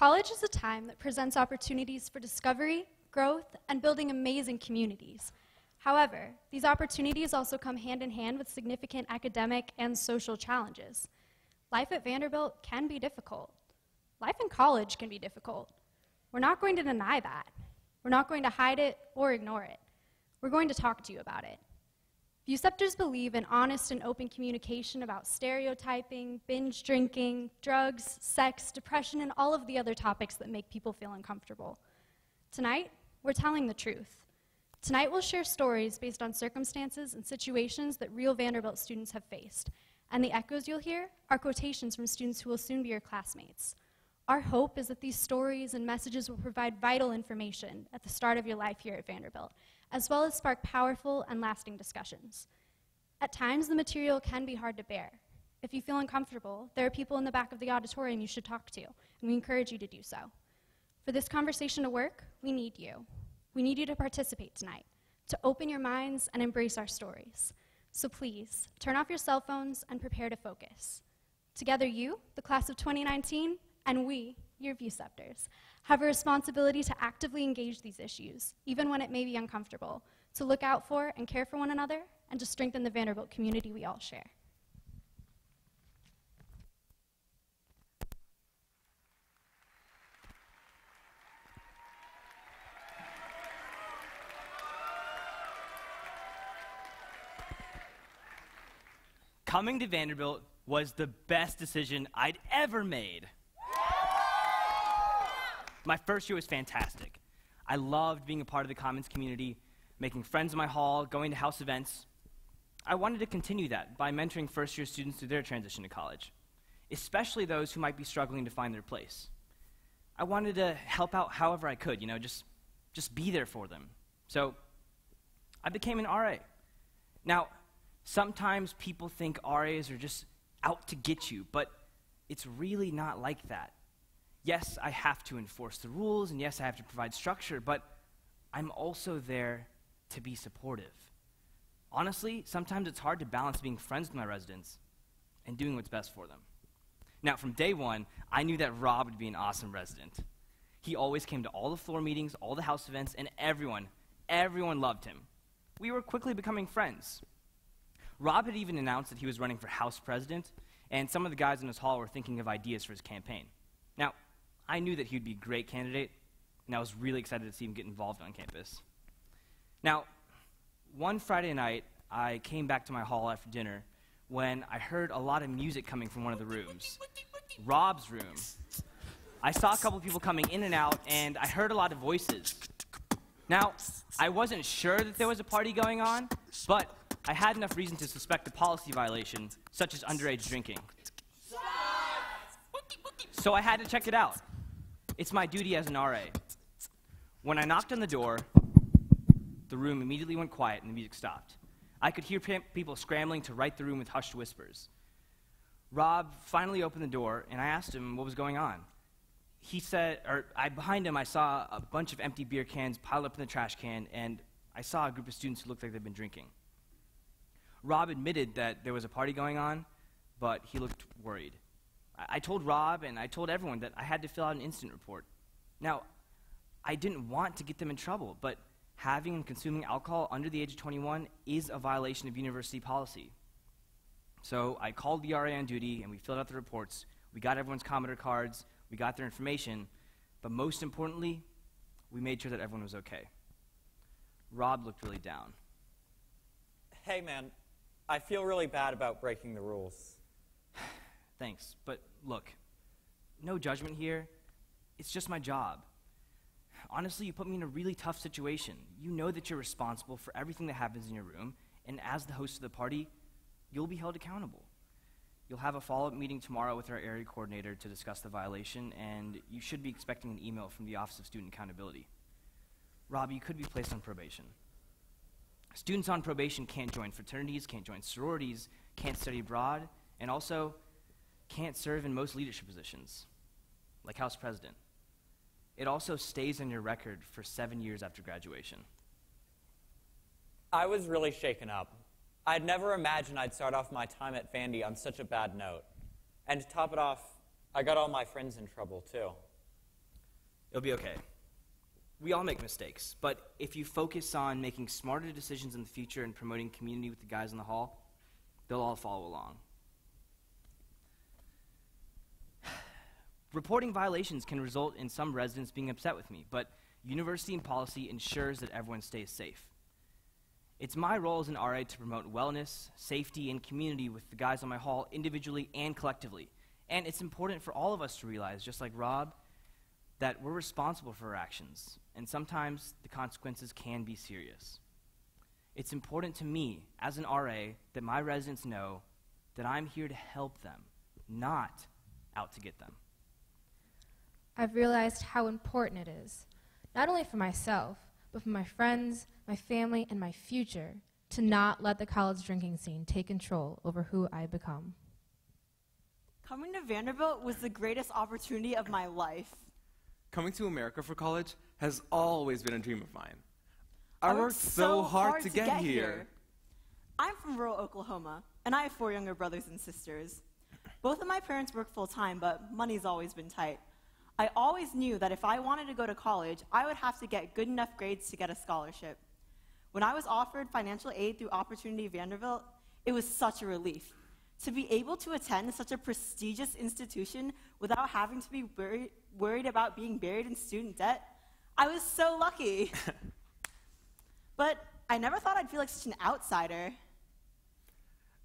College is a time that presents opportunities for discovery, growth, and building amazing communities. However, these opportunities also come hand in hand with significant academic and social challenges. Life at Vanderbilt can be difficult. Life in college can be difficult. We're not going to deny that. We're not going to hide it or ignore it. We're going to talk to you about it. VUceptors believe in honest and open communication about stereotyping, binge drinking, drugs, sex, depression, and all of the other topics that make people feel uncomfortable. Tonight, we're telling the truth. Tonight, we'll share stories based on circumstances and situations that real Vanderbilt students have faced. And the echoes you'll hear are quotations from students who will soon be your classmates. Our hope is that these stories and messages will provide vital information at the start of your life here at Vanderbilt, as well as spark powerful and lasting discussions. At times, the material can be hard to bear. If you feel uncomfortable, there are people in the back of the auditorium you should talk to, and we encourage you to do so. For this conversation to work, we need you. We need you to participate tonight, to open your minds and embrace our stories. So please, turn off your cell phones and prepare to focus. Together you, the class of 2019, and we, your VUceptors, have a responsibility to actively engage these issues, even when it may be uncomfortable, to look out for and care for one another, and to strengthen the Vanderbilt community we all share. Coming to Vanderbilt was the best decision I'd ever made. My first year was fantastic. I loved being a part of the Commons community, making friends in my hall, going to house events. I wanted to continue that by mentoring first-year students through their transition to college, especially those who might be struggling to find their place. I wanted to help out however I could, just be there for them. So I became an RA. Now, sometimes people think RAs are just out to get you, but it's really not like that. Yes, I have to enforce the rules, and yes, I have to provide structure, but I'm also there to be supportive. Honestly, sometimes it's hard to balance being friends with my residents and doing what's best for them. Now, from day one, I knew that Rob would be an awesome resident. He always came to all the floor meetings, all the house events, and everyone loved him. We were quickly becoming friends. Rob had even announced that he was running for House President, and some of the guys in his hall were thinking of ideas for his campaign. Now, I knew that he would be a great candidate, and I was really excited to see him get involved on campus. Now, one Friday night, I came back to my hall after dinner when I heard a lot of music coming from one of the rooms, Rob's room. I saw a couple people coming in and out, and I heard a lot of voices. Now, I wasn't sure that there was a party going on, but I had enough reason to suspect a policy violation, such as underage drinking. So I had to check it out. It's my duty as an RA. When I knocked on the door, the room immediately went quiet and the music stopped. I could hear people scrambling to right the room with hushed whispers. Rob finally opened the door, and I asked him what was going on. He said, behind him I saw a bunch of empty beer cans piled up in the trash can, and I saw a group of students who looked like they'd been drinking. Rob admitted that there was a party going on, but he looked worried. I told Rob and I told everyone that I had to fill out an incident report. Now, I didn't want to get them in trouble, but having and consuming alcohol under the age of 21 is a violation of university policy. So I called the RA on duty and we filled out the reports. We got everyone's commenter cards, we got their information, but most importantly, we made sure that everyone was okay. Rob looked really down. Hey man, I feel really bad about breaking the rules. Thanks, but look, no judgment here. It's just my job. Honestly, you put me in a really tough situation. You know that you're responsible for everything that happens in your room, and as the host of the party, you'll be held accountable. You'll have a follow-up meeting tomorrow with our area coordinator to discuss the violation, and you should be expecting an email from the Office of Student Accountability. Rob, you could be placed on probation. Students on probation can't join fraternities, can't join sororities, can't study abroad, and also can't serve in most leadership positions, like House President. It also stays on your record for 7 years after graduation. I was really shaken up. I'd never imagined I'd start off my time at Vandy on such a bad note. And to top it off, I got all my friends in trouble, too. It'll be okay. We all make mistakes, but if you focus on making smarter decisions in the future and promoting community with the guys in the hall, they'll all follow along. Reporting violations can result in some residents being upset with me, but university and policy ensures that everyone stays safe. It's my role as an RA to promote wellness, safety, and community with the guys on my hall individually and collectively. And it's important for all of us to realize, just like Rob, that we're responsible for our actions, and sometimes the consequences can be serious. It's important to me, as an RA, that my residents know that I'm here to help them, not out to get them. I've realized how important it is, not only for myself, but for my friends, my family, and my future, to not let the college drinking scene take control over who I become. Coming to Vanderbilt was the greatest opportunity of my life. Coming to America for college has always been a dream of mine. I worked so hard to get here. I'm from rural Oklahoma, and I have 4 younger brothers and sisters. Both of my parents work full-time, but money's always been tight. I always knew that if I wanted to go to college, I would have to get good enough grades to get a scholarship. When I was offered financial aid through Opportunity Vanderbilt, it was such a relief. To be able to attend such a prestigious institution without having to be worried about being buried in student debt, I was so lucky. But I never thought I'd feel like such an outsider.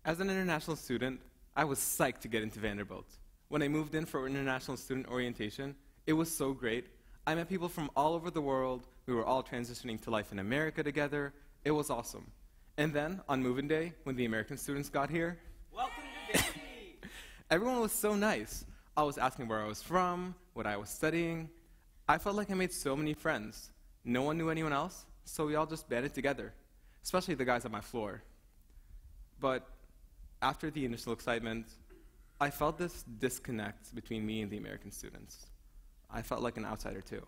As an international student, I was psyched to get into Vanderbilt. When I moved in for international student orientation, it was so great. I met people from all over the world. We were all transitioning to life in America together. It was awesome. And then, on move-in day, when the American students got here, Welcome to Vandy! Everyone was so nice. I was asking where I was from, what I was studying. I felt like I made so many friends. No one knew anyone else, so we all just banded together, especially the guys on my floor. But after the initial excitement, I felt this disconnect between me and the American students. I felt like an outsider too.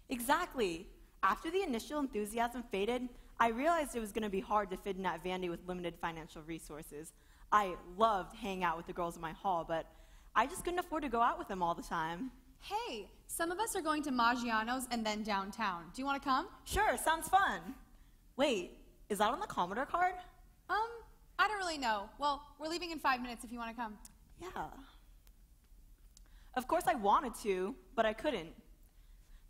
Exactly. After the initial enthusiasm faded, I realized it was going to be hard to fit in at Vandy with limited financial resources. I loved hanging out with the girls in my hall, but I just couldn't afford to go out with them all the time. Hey, some of us are going to Maggiano's and then downtown. Do you want to come? Sure, sounds fun. Wait, is that on the Commodore card? I don't really know. Well, we're leaving in 5 minutes if you want to come. Yeah. Of course I wanted to, but I couldn't.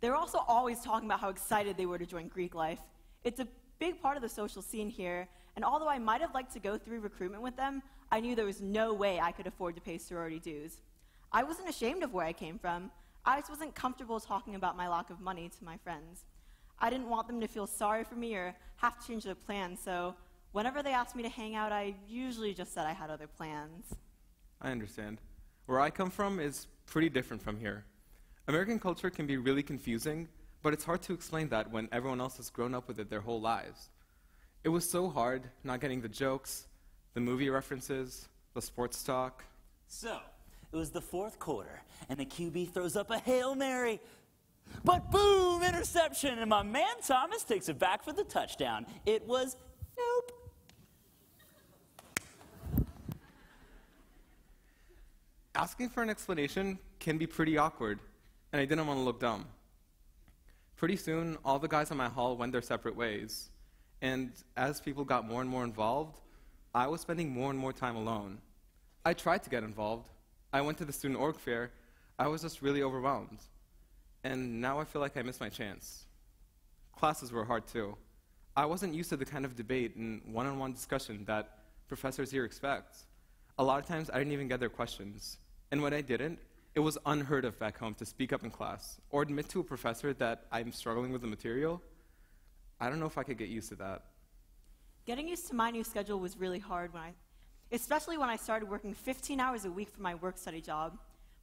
They were also always talking about how excited they were to join Greek life. It's a big part of the social scene here, and although I might have liked to go through recruitment with them, I knew there was no way I could afford to pay sorority dues. I wasn't ashamed of where I came from. I just wasn't comfortable talking about my lack of money to my friends. I didn't want them to feel sorry for me or have to change their plans, so whenever they asked me to hang out, I usually just said I had other plans. I understand. Where I come from is pretty different from here. American culture can be really confusing, but it's hard to explain that when everyone else has grown up with it their whole lives. It was so hard not getting the jokes, the movie references, the sports talk. So, it was the 4th quarter, and the QB throws up a Hail Mary. But boom, interception, and my man Thomas takes it back for the touchdown. It was nope. Asking for an explanation can be pretty awkward, and I didn't want to look dumb. Pretty soon, all the guys in my hall went their separate ways, and as people got more and more involved, I was spending more and more time alone. I tried to get involved. I went to the student org fair. I was just really overwhelmed. And now I feel like I missed my chance. Classes were hard too. I wasn't used to the kind of debate and one-on-one discussion that professors here expect. A lot of times I didn't even get their questions. And when I didn't, it was unheard of back home to speak up in class or admit to a professor that I'm struggling with the material. I don't know if I could get used to that. Getting used to my new schedule was really hard, especially when I started working 15 hours a week for my work-study job.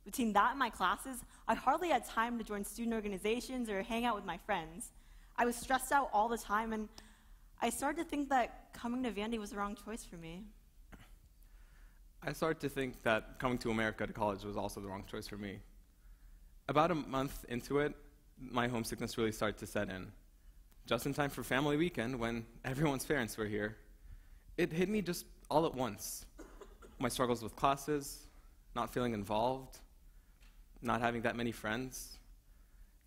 Between that and my classes, I hardly had time to join student organizations or hang out with my friends. I was stressed out all the time, and I started to think that coming to Vandy was the wrong choice for me. I started to think that coming to America to college was also the wrong choice for me. About a month into it, my homesickness really started to set in. Just in time for family weekend, when everyone's parents were here, it hit me just all at once. My struggles with classes, not feeling involved, not having that many friends.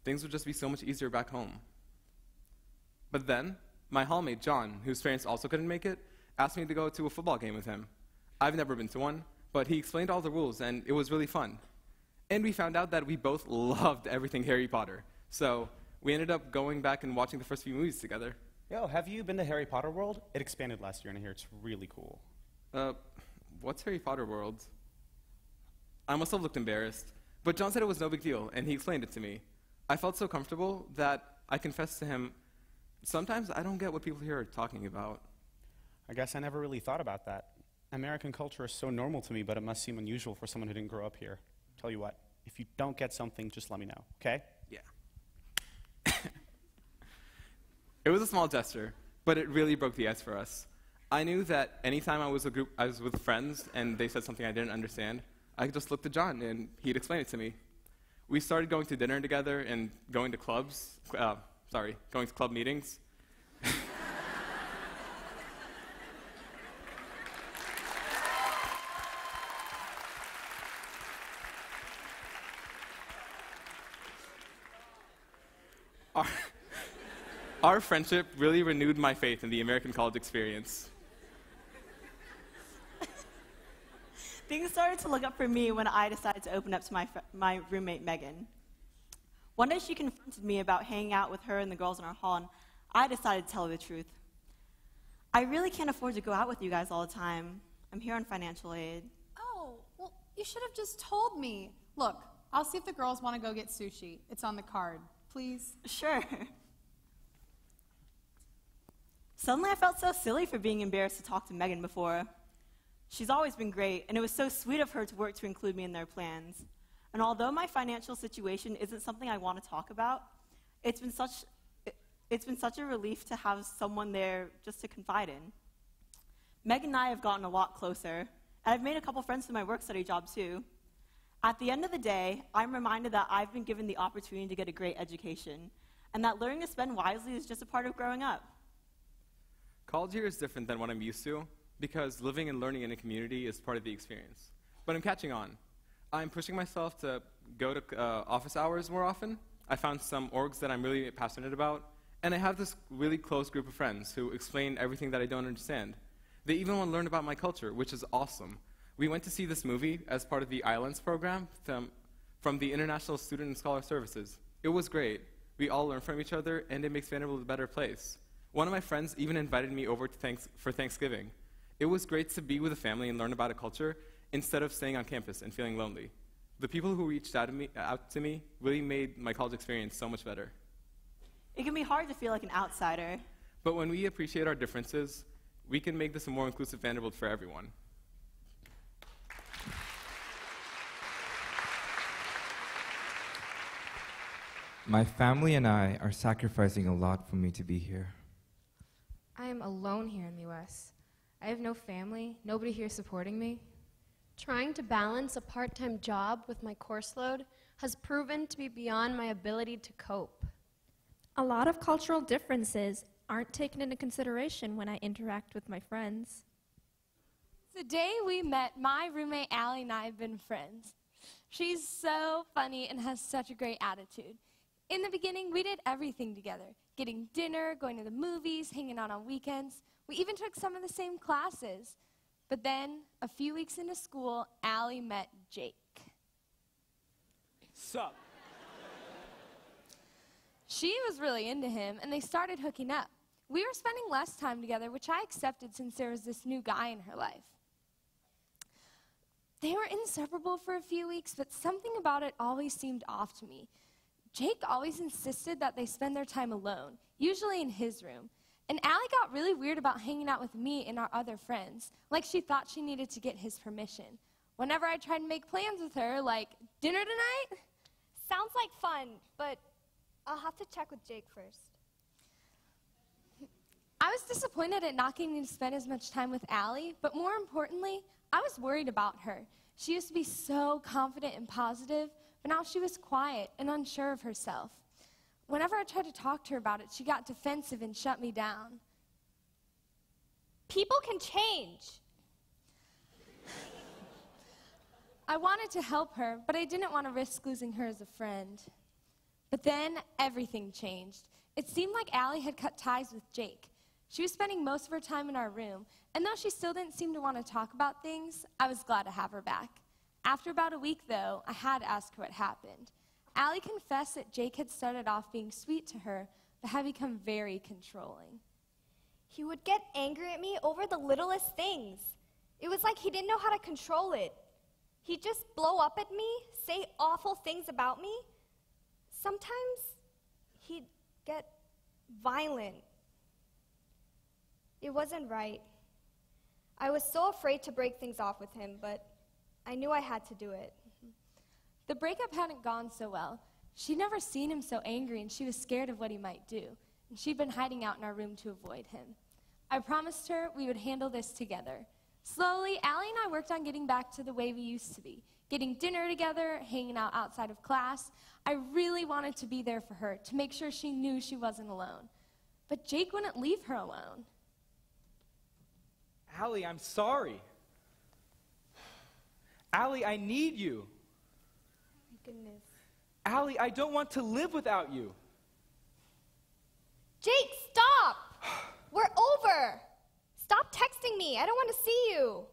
things would just be so much easier back home. But then, my hallmate, John, whose parents also couldn't make it, asked me to go to a football game with him. I've never been to one, but he explained all the rules, and it was really fun. And we found out that we both loved everything Harry Potter. So we ended up going back and watching the first few movies together. Yo, have you been to Harry Potter World? It expanded last year, and I hear it's really cool. What's Harry Potter World? I must have looked embarrassed, but John said it was no big deal, and he explained it to me. I felt so comfortable that I confessed to him, sometimes I don't get what people here are talking about. I guess I never really thought about that. American culture is so normal to me, but it must seem unusual for someone who didn't grow up here. Tell you what, if you don't get something, just let me know, okay? Yeah. It was a small gesture, but it really broke the ice for us. I knew that anytime I was with friends and they said something I didn't understand, I could just look to John and he'd explain it to me. We started going to dinner together and going to going to club meetings. Our friendship really renewed my faith in the American college experience. Things started to look up for me when I decided to open up to my roommate, Megan. One day she confronted me about hanging out with her and the girls in our hall, and I decided to tell her the truth. I really can't afford to go out with you guys all the time. I'm here on financial aid. Oh, well, you should have just told me. Look, I'll see if the girls want to go get sushi. It's on the card. Please? Sure. Suddenly I felt so silly for being embarrassed to talk to Megan before. She's always been great, and it was so sweet of her to work to include me in their plans. And although my financial situation isn't something I want to talk about, it's been such a relief to have someone there just to confide in. Megan and I have gotten a lot closer, and I've made a couple friends through my work-study job too. At the end of the day, I'm reminded that I've been given the opportunity to get a great education, and that learning to spend wisely is just a part of growing up. College here is different than what I'm used to, because living and learning in a community is part of the experience. But I'm catching on. I'm pushing myself to go to office hours more often. I found some orgs that I'm really passionate about, and I have this really close group of friends who explain everything that I don't understand. They even want to learn about my culture, which is awesome. We went to see this movie as part of the Islands program from the International Student and Scholar Services. It was great. We all learn from each other, and it makes Vanderbilt a better place. One of my friends even invited me over for Thanksgiving. It was great to be with a family and learn about a culture instead of staying on campus and feeling lonely. The people who reached out to me really made my college experience so much better. It can be hard to feel like an outsider. But when we appreciate our differences, we can make this a more inclusive Vanderbilt for everyone. My family and I are sacrificing a lot for me to be here. I am alone here in the U.S. I have no family, nobody here supporting me. Trying to balance a part-time job with my course load has proven to be beyond my ability to cope. A lot of cultural differences aren't taken into consideration when I interact with my friends. The day we met, my roommate Allie and I have been friends. She's so funny and has such a great attitude. In the beginning, we did everything together, getting dinner, going to the movies, hanging out on weekends. We even took some of the same classes. But then, a few weeks into school, Allie met Jake. Sup? She was really into him, and they started hooking up. We were spending less time together, which I accepted since there was this new guy in her life. They were inseparable for a few weeks, but something about it always seemed off to me. Jake always insisted that they spend their time alone, usually in his room. And Allie got really weird about hanging out with me and our other friends, like she thought she needed to get his permission. Whenever I tried to make plans with her, like, dinner tonight? Sounds like fun, but I'll have to check with Jake first. I was disappointed at not getting to spend as much time with Allie, but more importantly, I was worried about her. She used to be so confident and positive, but now she was quiet and unsure of herself. Whenever I tried to talk to her about it, she got defensive and shut me down. People can change. I wanted to help her, but I didn't want to risk losing her as a friend. But then everything changed. It seemed like Allie had cut ties with Jake. She was spending most of her time in our room, and though she still didn't seem to want to talk about things, I was glad to have her back. After about a week, though, I had to ask her what happened. Allie confessed that Jake had started off being sweet to her, but had become very controlling. He would get angry at me over the littlest things. It was like he didn't know how to control it. He'd just blow up at me, say awful things about me. Sometimes he'd get violent. It wasn't right. I was so afraid to break things off with him, but I knew I had to do it. The breakup hadn't gone so well. She'd never seen him so angry, and she was scared of what he might do. And she'd been hiding out in our room to avoid him. I promised her we would handle this together. Slowly, Allie and I worked on getting back to the way we used to be, getting dinner together, hanging out outside of class. I really wanted to be there for her, to make sure she knew she wasn't alone. But Jake wouldn't leave her alone. Allie, I'm sorry. Allie, I need you. Oh my goodness. Allie, I don't want to live without you. Jake, stop! We're over! Stop texting me. I don't want to see you.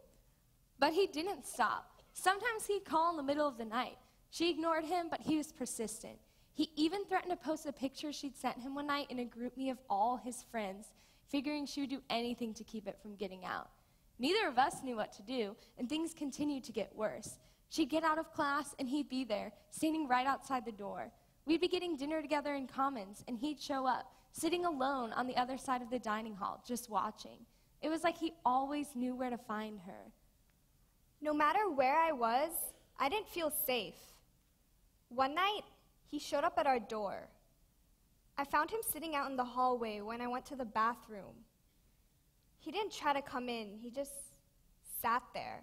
But he didn't stop. Sometimes he'd call in the middle of the night. She ignored him, but he was persistent. He even threatened to post a picture she'd sent him one night in a GroupMe of all his friends, figuring she would do anything to keep it from getting out. Neither of us knew what to do, and things continued to get worse. She'd get out of class, and he'd be there, standing right outside the door. We'd be getting dinner together in Commons, and he'd show up, sitting alone on the other side of the dining hall, just watching. It was like he always knew where to find her. No matter where I was, I didn't feel safe. One night, he showed up at our door. I found him sitting out in the hallway when I went to the bathroom. He didn't try to come in. He just sat there,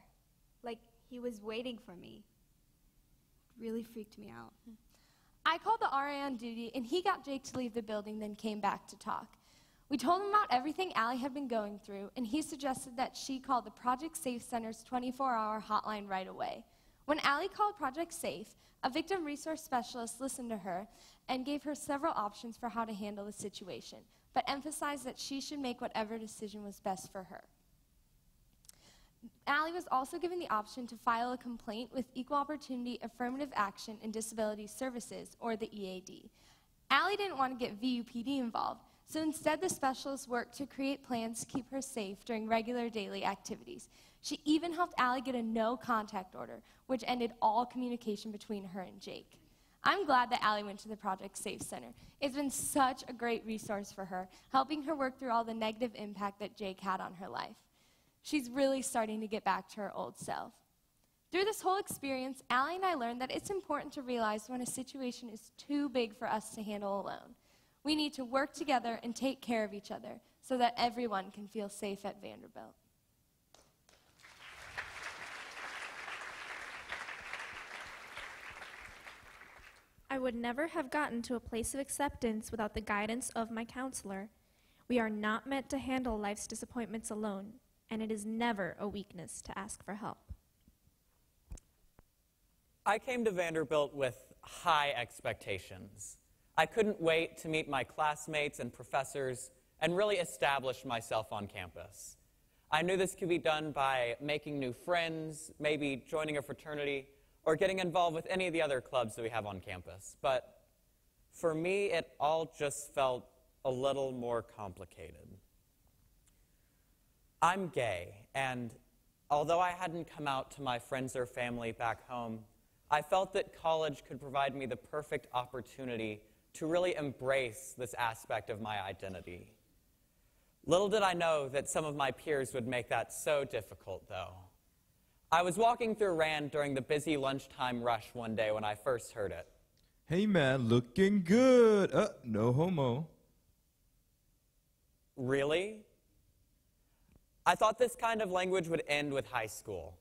like he was waiting for me. It really freaked me out. I called the RA on duty, and he got Jake to leave the building, then came back to talk. We told him about everything Allie had been going through, and he suggested that she call the Project Safe Center's 24-hour hotline right away. When Allie called Project Safe, a victim resource specialist listened to her and gave her several options for how to handle the situation, but emphasized that she should make whatever decision was best for her. Allie was also given the option to file a complaint with Equal Opportunity Affirmative Action and Disability Services, or the EAD. Allie didn't want to get VUPD involved, so instead the specialist worked to create plans to keep her safe during regular daily activities. She even helped Allie get a no-contact order, which ended all communication between her and Jake. I'm glad that Allie went to the Project Safe Center. It's been such a great resource for her, helping her work through all the negative impact that Jake had on her life. She's really starting to get back to her old self. Through this whole experience, Allie and I learned that it's important to realize when a situation is too big for us to handle alone. We need to work together and take care of each other so that everyone can feel safe at Vanderbilt. I would never have gotten to a place of acceptance without the guidance of my counselor. We are not meant to handle life's disappointments alone, and it is never a weakness to ask for help. I came to Vanderbilt with high expectations. I couldn't wait to meet my classmates and professors and really establish myself on campus. I knew this could be done by making new friends, maybe joining a fraternity, or getting involved with any of the other clubs that we have on campus. But for me, it all just felt a little more complicated. I'm gay, and although I hadn't come out to my friends or family back home, I felt that college could provide me the perfect opportunity to really embrace this aspect of my identity. Little did I know that some of my peers would make that so difficult, though. I was walking through Rand during the busy lunchtime rush one day when I first heard it. Hey man, looking good. No homo. Really? I thought this kind of language would end with high school.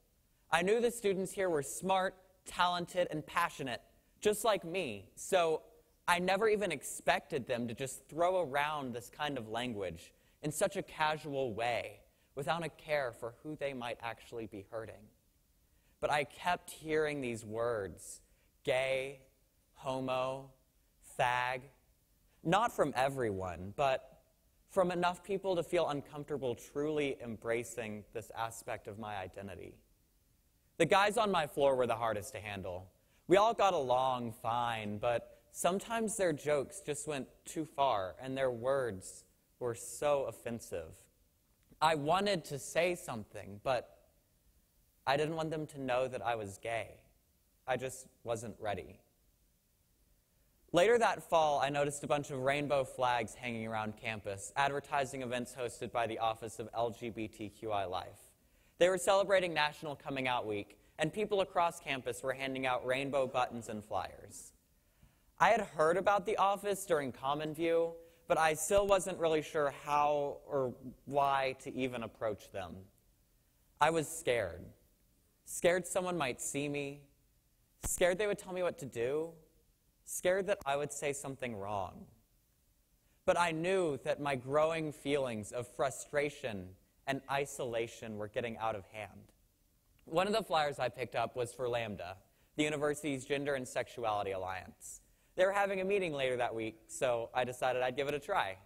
I knew the students here were smart, talented, and passionate, just like me, so I never even expected them to just throw around this kind of language in such a casual way, without a care for who they might actually be hurting. But I kept hearing these words: gay, homo, fag. Not from everyone, but from enough people to feel uncomfortable truly embracing this aspect of my identity. The guys on my floor were the hardest to handle. We all got along fine, but sometimes their jokes just went too far, and their words were so offensive. I wanted to say something, but I didn't want them to know that I was gay. I just wasn't ready. Later that fall, I noticed a bunch of rainbow flags hanging around campus, advertising events hosted by the Office of LGBTQI Life. They were celebrating National Coming Out Week, and people across campus were handing out rainbow buttons and flyers. I had heard about the office during CommonVU, but I still wasn't really sure how or why to even approach them. I was scared. Scared someone might see me. Scared they would tell me what to do. Scared that I would say something wrong. But I knew that my growing feelings of frustration and isolation were getting out of hand. One of the flyers I picked up was for Lambda, the university's Gender and Sexuality Alliance. They were having a meeting later that week, so I decided I'd give it a try.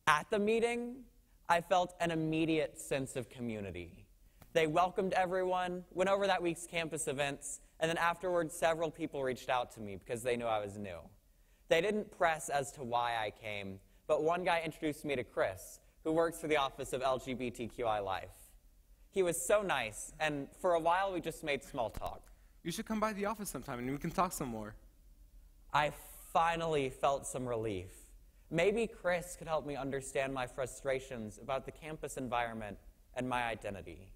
At the meeting, I felt an immediate sense of community. They welcomed everyone, went over that week's campus events, and then afterwards, several people reached out to me because they knew I was new. They didn't press as to why I came, but one guy introduced me to Chris, who works for the Office of LGBTQI Life. He was so nice, and for a while we just made small talk. You should come by the office sometime and we can talk some more. I finally felt some relief. Maybe Chris could help me understand my frustrations about the campus environment and my identity.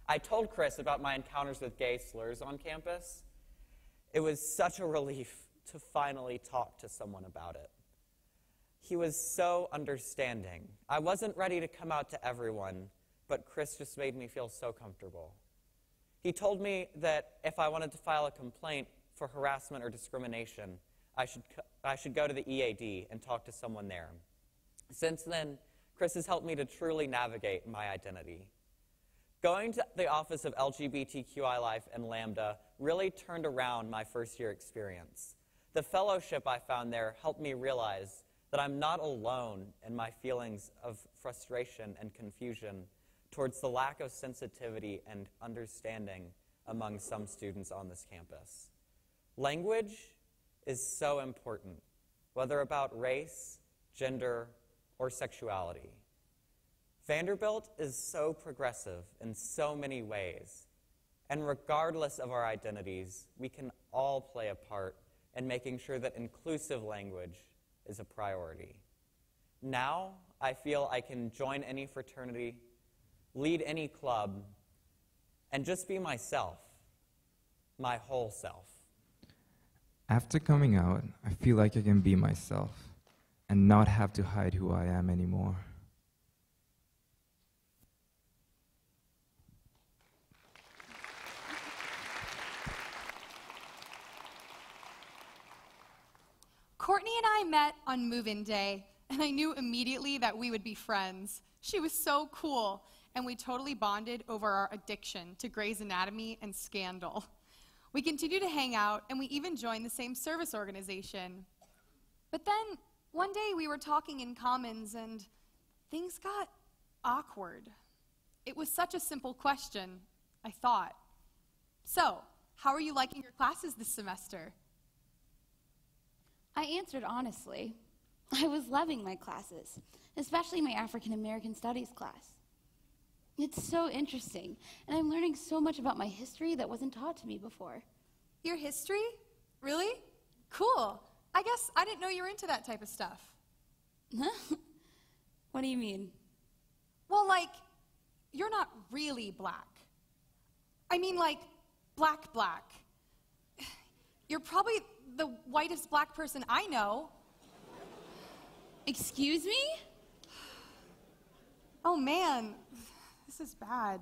I told Chris about my encounters with gay slurs on campus. It was such a relief to finally talk to someone about it. He was so understanding. I wasn't ready to come out to everyone, but Chris just made me feel so comfortable. He told me that if I wanted to file a complaint for harassment or discrimination, I should go to the EAD and talk to someone there. Since then, Chris has helped me to truly navigate my identity. Going to the Office of LGBTQI Life and Lambda really turned around my first-year experience. The fellowship I found there helped me realize that I'm not alone in my feelings of frustration and confusion towards the lack of sensitivity and understanding among some students on this campus. Language is so important, whether about race, gender, or sexuality. Vanderbilt is so progressive in so many ways, and regardless of our identities, we can all play a part in making sure that inclusive language is a priority. Now, I feel I can join any fraternity, lead any club, and just be myself, my whole self. After coming out, I feel like I can be myself and not have to hide who I am anymore. Courtney and I met on move-in day, and I knew immediately that we would be friends. She was so cool, and we totally bonded over our addiction to Grey's Anatomy and Scandal. We continued to hang out, and we even joined the same service organization. But then, one day we were talking in Commons, and things got awkward. It was such a simple question, I thought. So, how are you liking your classes this semester? I answered honestly. I was loving my classes, especially my African American Studies class. It's so interesting, and I'm learning so much about my history that wasn't taught to me before. Your history? Really? Cool. I guess I didn't know you were into that type of stuff. What do you mean? Well, like, you're not really black. I mean, like, black. You're probably the whitest black person I know. Excuse me? Oh, man. This is bad.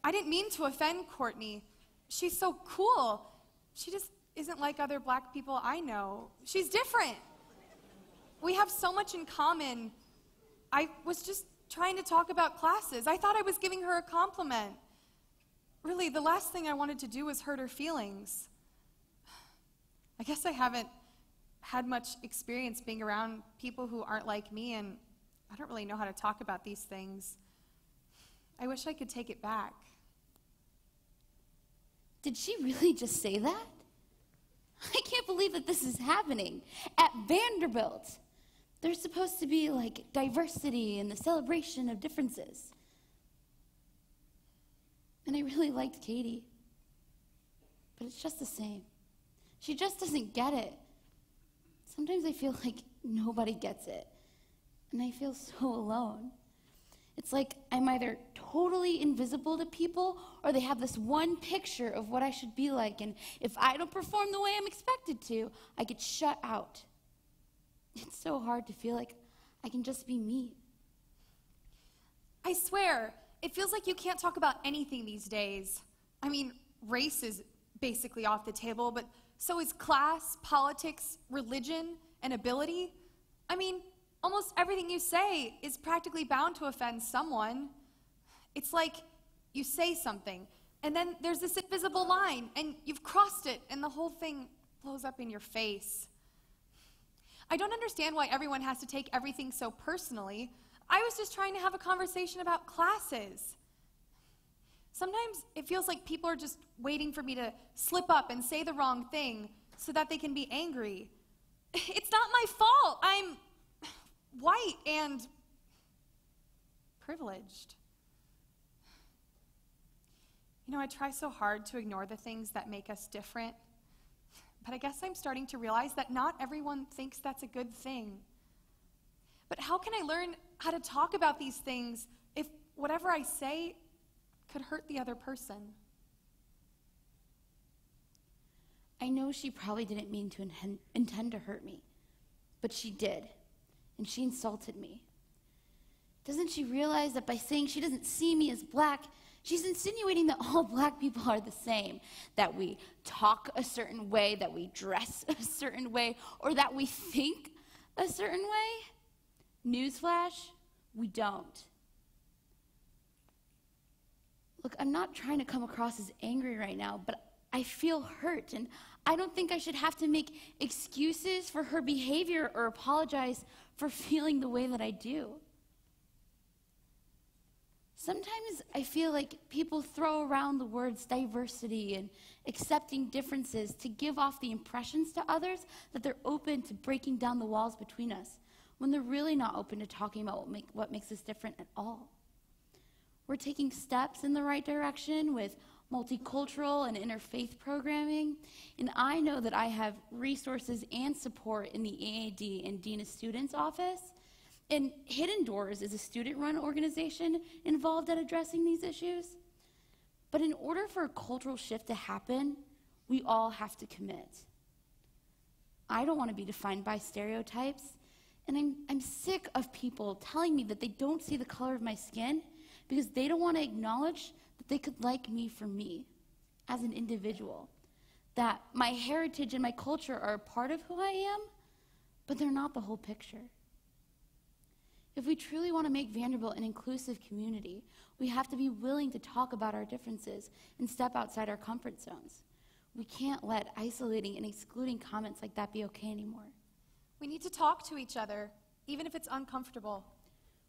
I didn't mean to offend Courtney. She's so cool. She just isn't like other black people I know. She's different. We have so much in common. I was just trying to talk about classes. I thought I was giving her a compliment. Really, the last thing I wanted to do was hurt her feelings. I guess I haven't had much experience being around people who aren't like me, and I don't really know how to talk about these things. I wish I could take it back. Did she really just say that? I can't believe that this is happening at Vanderbilt. There's supposed to be like diversity and the celebration of differences. And I really liked Katie. But it's just the same. She just doesn't get it. Sometimes I feel like nobody gets it. And I feel so alone. It's like I'm either totally invisible to people, or they have this one picture of what I should be like, and if I don't perform the way I'm expected to, I get shut out. It's so hard to feel like I can just be me. I swear, it feels like you can't talk about anything these days. I mean, race is basically off the table, but so is class, politics, religion, and ability. I mean, almost everything you say is practically bound to offend someone. It's like you say something, and then there's this invisible line, and you've crossed it, and the whole thing blows up in your face. I don't understand why everyone has to take everything so personally. I was just trying to have a conversation about classes. Sometimes it feels like people are just waiting for me to slip up and say the wrong thing so that they can be angry. It's not my fault. I'm white and privileged. You know, I try so hard to ignore the things that make us different, but I guess I'm starting to realize that not everyone thinks that's a good thing. But how can I learn how to talk about these things if whatever I say could hurt the other person? I know she probably didn't mean to intend to hurt me, but she did, and she insulted me. Doesn't she realize that by saying she doesn't see me as black, she's insinuating that all black people are the same, that we talk a certain way, that we dress a certain way, or that we think a certain way? Newsflash, we don't. Look, I'm not trying to come across as angry right now, but I feel hurt, and I don't think I should have to make excuses for her behavior or apologize for feeling the way that I do. Sometimes I feel like people throw around the words diversity and accepting differences to give off the impressions to others that they're open to breaking down the walls between us, when they're really not open to talking about what makes us different at all. We're taking steps in the right direction with multicultural and interfaith programming, and I know that I have resources and support in the AAD and Dean of Students office. And Hidden Doors is a student-run organization involved at addressing these issues. But in order for a cultural shift to happen, we all have to commit. I don't want to be defined by stereotypes, and I'm sick of people telling me that they don't see the color of my skin because they don't want to acknowledge that they could like me for me as an individual, that my heritage and my culture are a part of who I am, but they're not the whole picture. If we truly want to make Vanderbilt an inclusive community, we have to be willing to talk about our differences and step outside our comfort zones. We can't let isolating and excluding comments like that be okay anymore. We need to talk to each other, even if it's uncomfortable.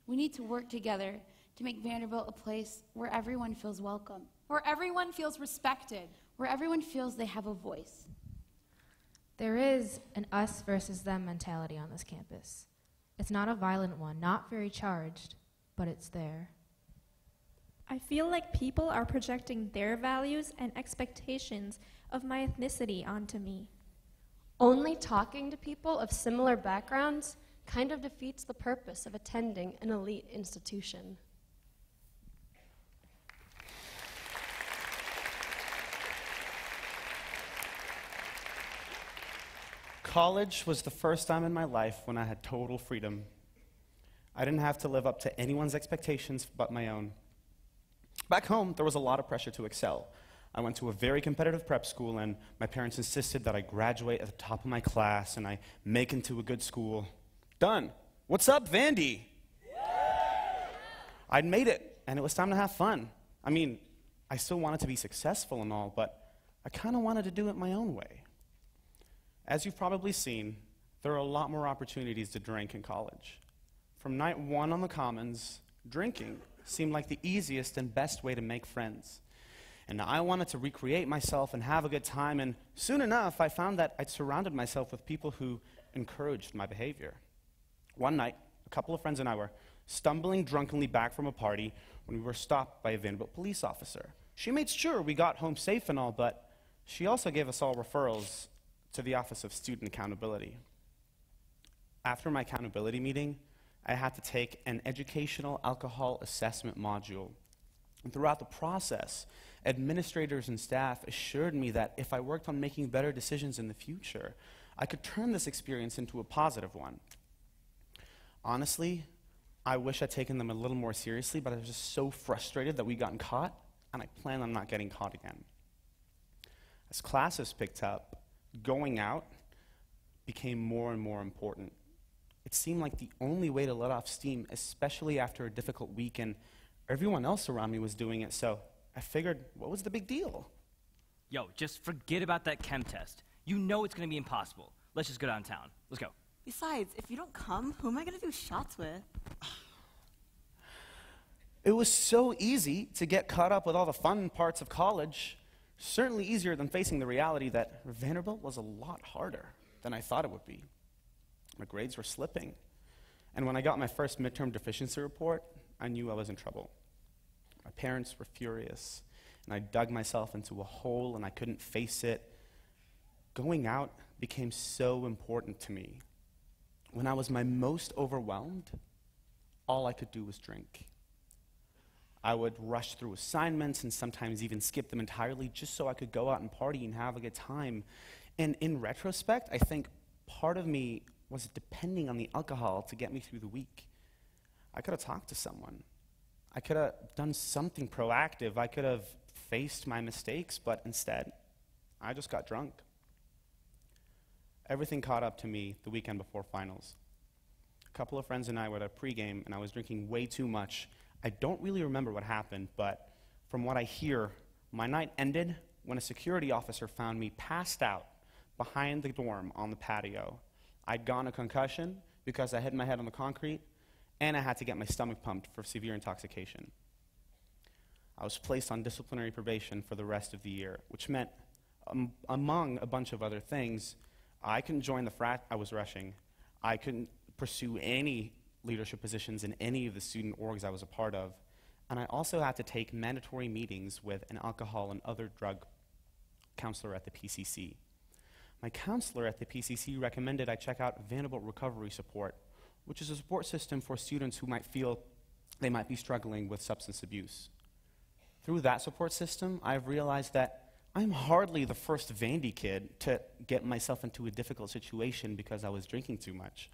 We need to work together to make Vanderbilt a place where everyone feels welcome. Where everyone feels respected. Where everyone feels they have a voice. There is an us versus them mentality on this campus. It's not a violent one, not very charged, but it's there. I feel like people are projecting their values and expectations of my ethnicity onto me. Only talking to people of similar backgrounds kind of defeats the purpose of attending an elite institution. College was the first time in my life when I had total freedom. I didn't have to live up to anyone's expectations but my own. Back home, there was a lot of pressure to excel. I went to a very competitive prep school, and my parents insisted that I graduate at the top of my class and I make it to a good school. Done. What's up, Vandy? I'd made it, and it was time to have fun. I mean, I still wanted to be successful and all, but I kind of wanted to do it my own way. As you've probably seen, There are a lot more opportunities to drink in college. From night one on the Commons, drinking seemed like the easiest and best way to make friends. And I wanted to recreate myself and have a good time, and soon enough, I found that I'd surrounded myself with people who encouraged my behavior. One night, a couple of friends and I were stumbling drunkenly back from a party when we were stopped by a Vanderbilt police officer. She made sure we got home safe and all, but she also gave us all referrals to the Office of Student Accountability. After my accountability meeting, I had to take an educational alcohol assessment module. And throughout the process, administrators and staff assured me that if I worked on making better decisions in the future, I could turn this experience into a positive one. Honestly, I wish I'd taken them a little more seriously, but I was just so frustrated that we'd gotten caught, and I plan on not getting caught again. As classes picked up, going out became more and more important. It seemed like the only way to let off steam, especially after a difficult week, and everyone else around me was doing it, so I figured, what was the big deal? Yo, just forget about that chem test. You know it's going to be impossible. Let's just go downtown. Let's go. Besides, if you don't come, who am I going to do shots with? It was so easy to get caught up with all the fun parts of college. Certainly easier than facing the reality that Vanderbilt was a lot harder than I thought it would be. My grades were slipping. And when I got my first midterm deficiency report, I knew I was in trouble. My parents were furious, and I dug myself into a hole and I couldn't face it. Going out became so important to me. When I was my most overwhelmed, all I could do was drink. I would rush through assignments and sometimes even skip them entirely just so I could go out and party and have a good time. And in retrospect, I think part of me was depending on the alcohol to get me through the week. I could have talked to someone. I could have done something proactive. I could have faced my mistakes, but instead, I just got drunk. Everything caught up to me the weekend before finals. A couple of friends and I were at a pregame, and I was drinking way too much. I don't really remember what happened, but from what I hear, my night ended when a security officer found me passed out behind the dorm on the patio. I'd gotten a concussion because I hit my head on the concrete, and I had to get my stomach pumped for severe intoxication. I was placed on disciplinary probation for the rest of the year, which meant, among a bunch of other things, I couldn't join the frat I was rushing. I couldn't pursue any leadership positions in any of the student orgs I was a part of. And I also had to take mandatory meetings with an alcohol and other drug counselor at the PCC. My counselor at the PCC recommended I check out Vanderbilt Recovery Support, which is a support system for students who might feel they might be struggling with substance abuse. Through that support system, I've realized that I'm hardly the first Vandy kid to get myself into a difficult situation because I was drinking too much.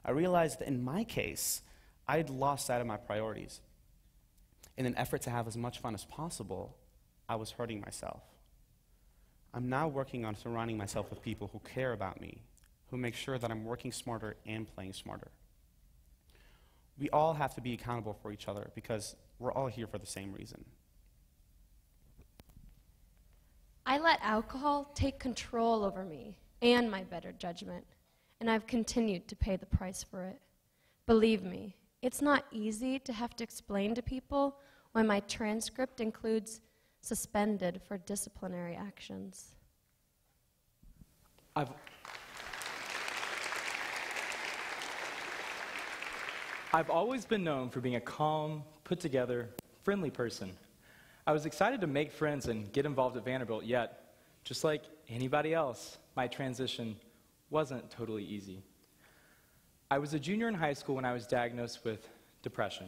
I realized that in my case, I'd lost sight of my priorities. In an effort to have as much fun as possible, I was hurting myself. I'm now working on surrounding myself with people who care about me, who make sure that I'm working smarter and playing smarter. We all have to be accountable for each other because we're all here for the same reason. I let alcohol take control over me and my better judgment, and I've continued to pay the price for it. Believe me, it's not easy to have to explain to people why my transcript includes suspended for disciplinary actions. I've always been known for being a calm, put-together, friendly person. I was excited to make friends and get involved at Vanderbilt, yet, just like anybody else, my transition wasn't totally easy. I was a junior in high school when I was diagnosed with depression.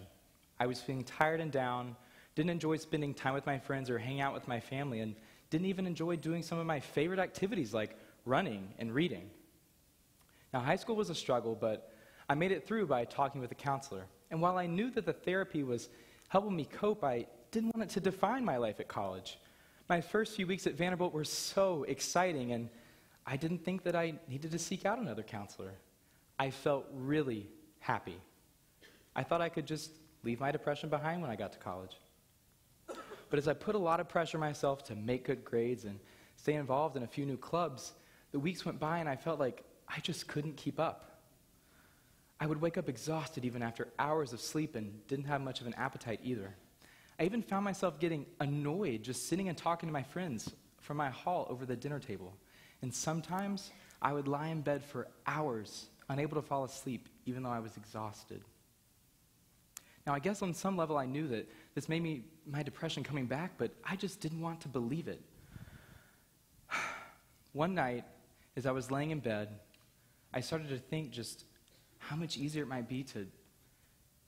I was feeling tired and down, didn't enjoy spending time with my friends or hang out with my family, and didn't even enjoy doing some of my favorite activities like running and reading. Now, high school was a struggle, but I made it through by talking with a counselor. And while I knew that the therapy was helping me cope, I didn't want it to define my life at college. My first few weeks at Vanderbilt were so exciting, and I didn't think that I needed to seek out another counselor. I felt really happy. I thought I could just leave my depression behind when I got to college. But as I put a lot of pressure on myself to make good grades and stay involved in a few new clubs, the weeks went by and I felt like I just couldn't keep up. I would wake up exhausted even after hours of sleep and didn't have much of an appetite either. I even found myself getting annoyed just sitting and talking to my friends from my hall over the dinner table. And sometimes I would lie in bed for hours, unable to fall asleep, even though I was exhausted. Now, I guess on some level I knew that this made my depression coming back, but I just didn't want to believe it. One night, as I was laying in bed, I started to think just how much easier it might be to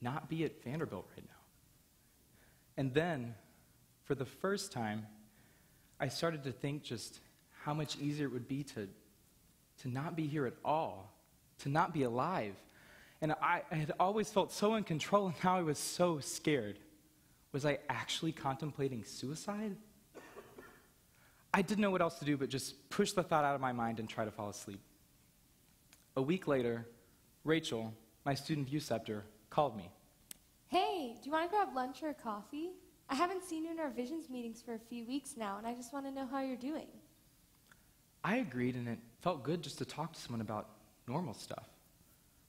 not be at Vanderbilt right now. And then, for the first time, I started to think just how much easier it would be to not be here at all, to not be alive. And I had always felt so in control, and now I was so scared. Was I actually contemplating suicide? I didn't know what else to do but just push the thought out of my mind and try to fall asleep. A week later, Rachel, my student VUceptor, called me. Hey, do you want to grab lunch or coffee? I haven't seen you in our visions meetings for a few weeks now, and I just want to know how you're doing. I agreed, and it felt good just to talk to someone about normal stuff.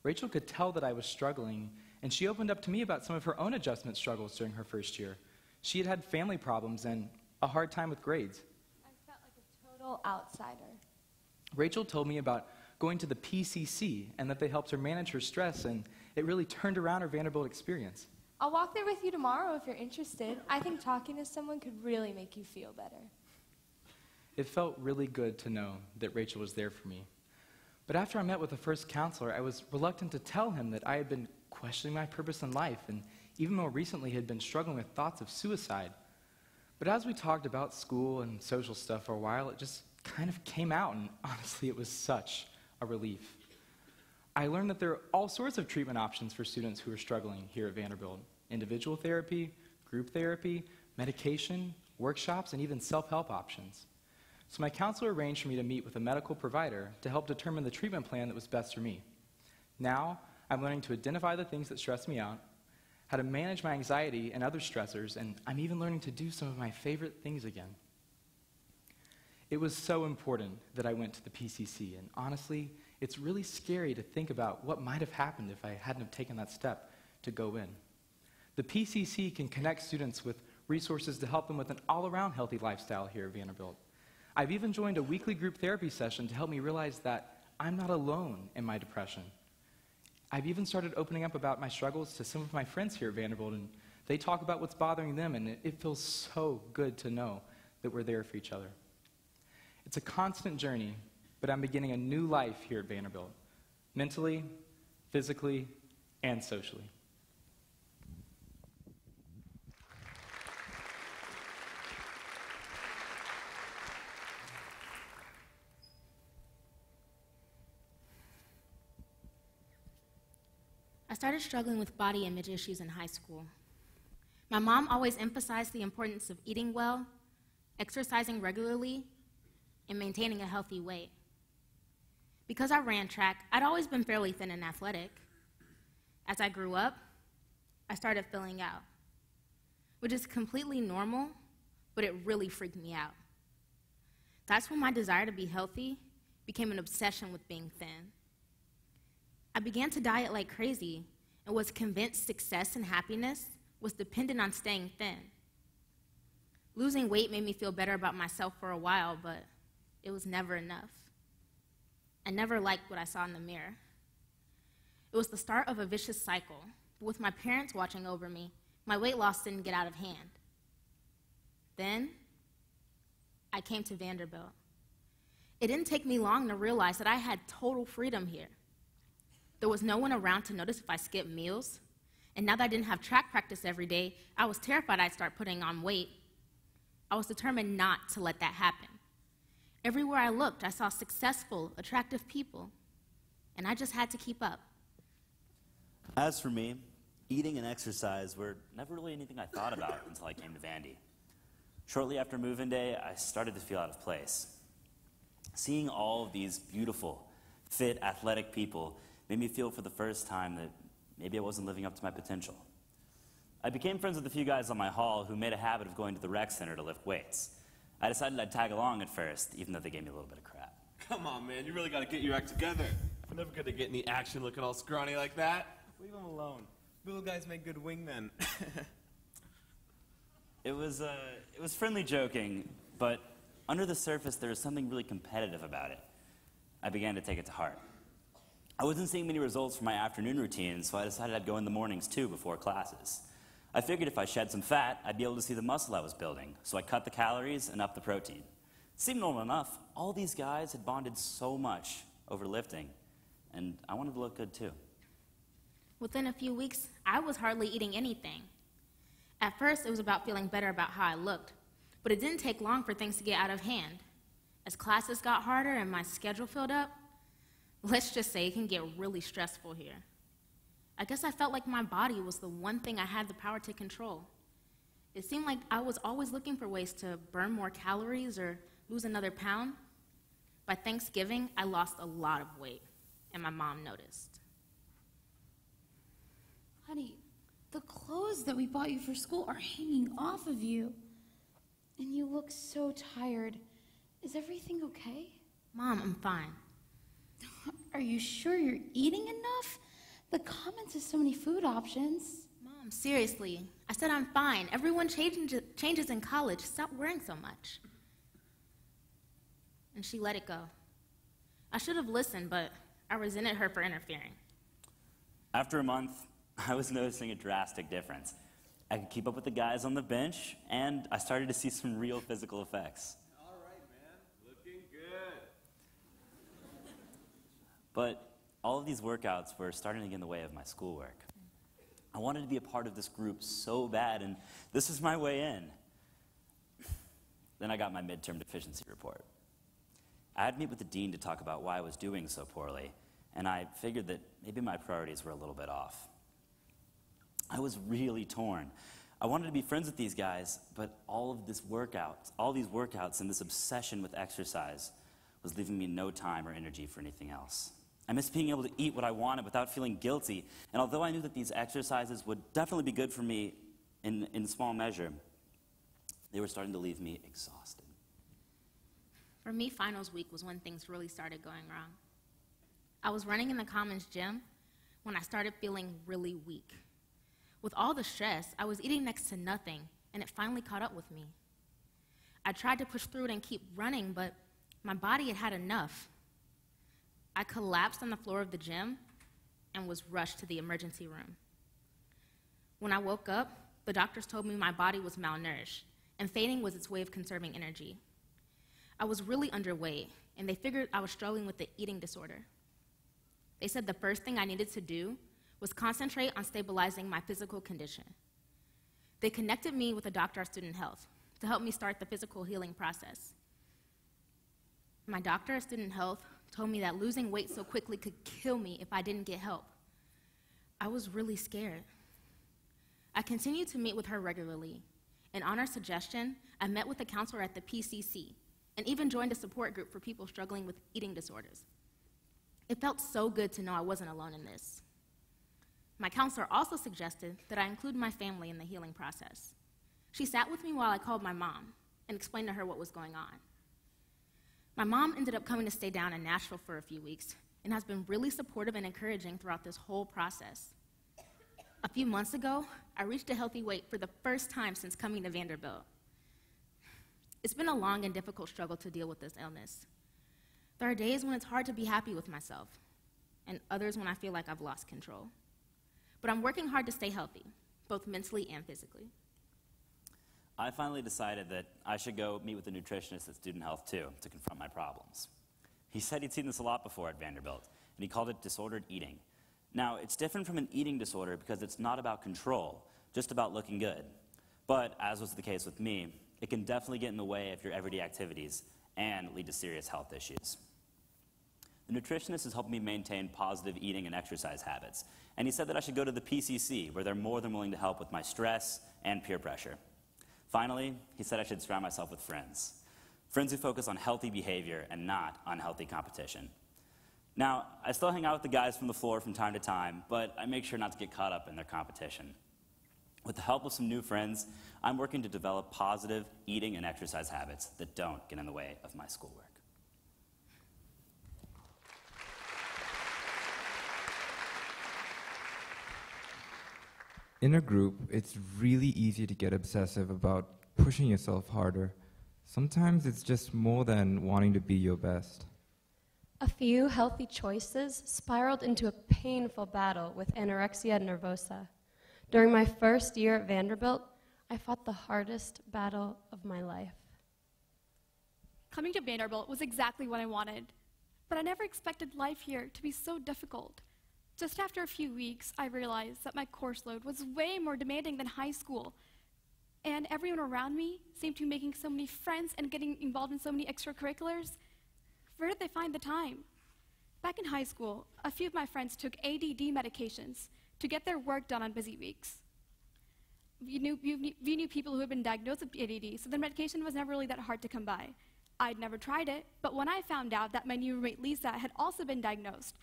Rachel could tell that I was struggling, and she opened up to me about some of her own adjustment struggles during her first year. She had had family problems and a hard time with grades. I felt like a total outsider. Rachel told me about going to the PCC and that they helped her manage her stress, and it really turned around her Vanderbilt experience. I'll walk there with you tomorrow if you're interested. I think talking to someone could really make you feel better. It felt really good to know that Rachel was there for me. But after I met with the first counselor, I was reluctant to tell him that I had been questioning my purpose in life and even more recently had been struggling with thoughts of suicide. But as we talked about school and social stuff for a while, it just kind of came out, and honestly, it was such a relief. I learned that there are all sorts of treatment options for students who are struggling here at Vanderbilt. Individual therapy, group therapy, medication, workshops, and even self-help options. So my counselor arranged for me to meet with a medical provider to help determine the treatment plan that was best for me. Now, I'm learning to identify the things that stress me out, how to manage my anxiety and other stressors, and I'm even learning to do some of my favorite things again. It was so important that I went to the PCC, and honestly, it's really scary to think about what might have happened if I hadn't have taken that step to go in. The PCC can connect students with resources to help them with an all-around healthy lifestyle here at Vanderbilt. I've even joined a weekly group therapy session to help me realize that I'm not alone in my depression. I've even started opening up about my struggles to some of my friends here at Vanderbilt, and they talk about what's bothering them, and it feels so good to know that we're there for each other. It's a constant journey, but I'm beginning a new life here at Vanderbilt, mentally, physically, and socially. I started struggling with body image issues in high school. My mom always emphasized the importance of eating well, exercising regularly, and maintaining a healthy weight. Because I ran track, I'd always been fairly thin and athletic. As I grew up, I started filling out, which is completely normal, but it really freaked me out. That's when my desire to be healthy became an obsession with being thin. I began to diet like crazy and was convinced success and happiness was dependent on staying thin. Losing weight made me feel better about myself for a while, but it was never enough. I never liked what I saw in the mirror. It was the start of a vicious cycle, but with my parents watching over me, my weight loss didn't get out of hand. Then, I came to Vanderbilt. It didn't take me long to realize that I had total freedom here. There was no one around to notice if I skipped meals, and now that I didn't have track practice every day, I was terrified I'd start putting on weight. I was determined not to let that happen. Everywhere I looked, I saw successful, attractive people, and I just had to keep up. As for me, eating and exercise were never really anything I thought about until I came to Vandy. Shortly after move-in day, I started to feel out of place. Seeing all of these beautiful, fit, athletic people made me feel for the first time that maybe I wasn't living up to my potential. I became friends with a few guys on my hall who made a habit of going to the rec center to lift weights. I decided I'd tag along at first, even though they gave me a little bit of crap. Come on, man, you really gotta get your act together. I'm never gonna get any action looking all scrawny like that. Leave him alone. Little guys make good wingmen. It was friendly joking, but under the surface, there was something really competitive about it. I began to take it to heart. I wasn't seeing many results from my afternoon routine, so I decided I'd go in the mornings too before classes. I figured if I shed some fat, I'd be able to see the muscle I was building, so I cut the calories and upped the protein. Seemed normal enough. All these guys had bonded so much over lifting, and I wanted to look good too. Within a few weeks, I was hardly eating anything. At first, it was about feeling better about how I looked, but it didn't take long for things to get out of hand. As classes got harder and my schedule filled up, let's just say it can get really stressful here. I guess I felt like my body was the one thing I had the power to control. It seemed like I was always looking for ways to burn more calories or lose another pound. By Thanksgiving, I lost a lot of weight, and my mom noticed. Honey, the clothes that we bought you for school are hanging off of you. And you look so tired. Is everything okay? Mom, I'm fine. Are you sure you're eating enough? The Commons has so many food options. Mom, seriously, I said I'm fine. Everyone changes in college. Stop worrying so much. And she let it go. I should have listened, but I resented her for interfering. After a month, I was noticing a drastic difference. I could keep up with the guys on the bench, and I started to see some real physical effects. All right, man. Looking good. But all of these workouts were starting to get in the way of my schoolwork. I wanted to be a part of this group so bad, and this was my way in. Then I got my midterm deficiency report. I had to meet with the dean to talk about why I was doing so poorly, and I figured that maybe my priorities were a little bit off. I was really torn. I wanted to be friends with these guys, but all these workouts and this obsession with exercise was leaving me no time or energy for anything else. I missed being able to eat what I wanted without feeling guilty, and although I knew that these exercises would definitely be good for me in small measure, they were starting to leave me exhausted. For me, finals week was when things really started going wrong. I was running in the Commons gym when I started feeling really weak. With all the stress, I was eating next to nothing, and it finally caught up with me. I tried to push through it and keep running, but my body had had enough. I collapsed on the floor of the gym and was rushed to the emergency room. When I woke up, the doctors told me my body was malnourished, and fainting was its way of conserving energy. I was really underweight, and they figured I was struggling with the eating disorder. They said the first thing I needed to do was concentrate on stabilizing my physical condition. They connected me with a doctor of student health to help me start the physical healing process. My doctor of student health told me that losing weight so quickly could kill me if I didn't get help. I was really scared. I continued to meet with her regularly, and on her suggestion, I met with a counselor at the PCC and even joined a support group for people struggling with eating disorders. It felt so good to know I wasn't alone in this. My counselor also suggested that I include my family in the healing process. She sat with me while I called my mom and explained to her what was going on. My mom ended up coming to stay down in Nashville for a few weeks and has been really supportive and encouraging throughout this whole process. A few months ago, I reached a healthy weight for the first time since coming to Vanderbilt. It's been a long and difficult struggle to deal with this illness. There are days when it's hard to be happy with myself, and others when I feel like I've lost control. But I'm working hard to stay healthy, both mentally and physically. I finally decided that I should go meet with a nutritionist at Student Health too, to confront my problems. He said he'd seen this a lot before at Vanderbilt, and he called it disordered eating. Now, it's different from an eating disorder because it's not about control, just about looking good. But, as was the case with me, it can definitely get in the way of your everyday activities and lead to serious health issues. The nutritionist is helping me maintain positive eating and exercise habits, and he said that I should go to the PCC, where they're more than willing to help with my stress and peer pressure. Finally, he said I should surround myself with friends who focus on healthy behavior and not unhealthy competition. Now, I still hang out with the guys from the floor from time to time, but I make sure not to get caught up in their competition. With the help of some new friends, I'm working to develop positive eating and exercise habits that don't get in the way of my schoolwork. In a group, it's really easy to get obsessive about pushing yourself harder. Sometimes it's just more than wanting to be your best. A few healthy choices spiraled into a painful battle with anorexia nervosa. During my first year at Vanderbilt, I fought the hardest battle of my life. Coming to Vanderbilt was exactly what I wanted, but I never expected life here to be so difficult. Just after a few weeks, I realized that my course load was way more demanding than high school, and everyone around me seemed to be making so many friends and getting involved in so many extracurriculars. Where did they find the time? Back in high school, a few of my friends took ADD medications to get their work done on busy weeks. We knew people who had been diagnosed with ADD, so the medication was never really that hard to come by. I'd never tried it, but when I found out that my new roommate Lisa had also been diagnosed,